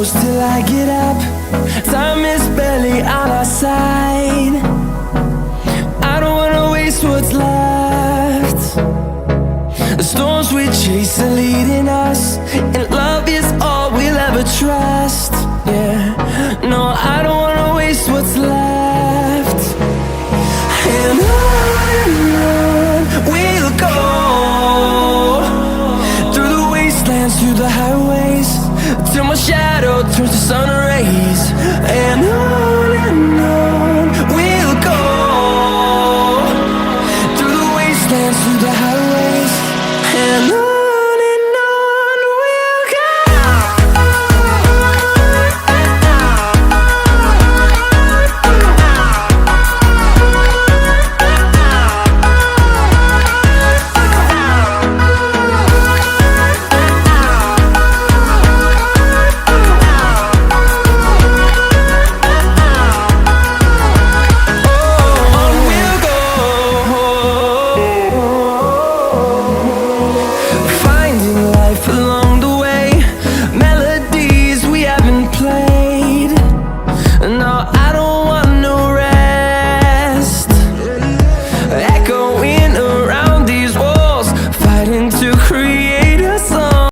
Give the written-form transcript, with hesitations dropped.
close till I get up. Time is barely on our side. I don't wanna waste what's left. The storms we chase are leading us, and love is all we'll ever trust. Yeah, no, I don't wanna waste what's left. And on we'll go, through the wastelands, through the highways, till my shadow turns to sun rays.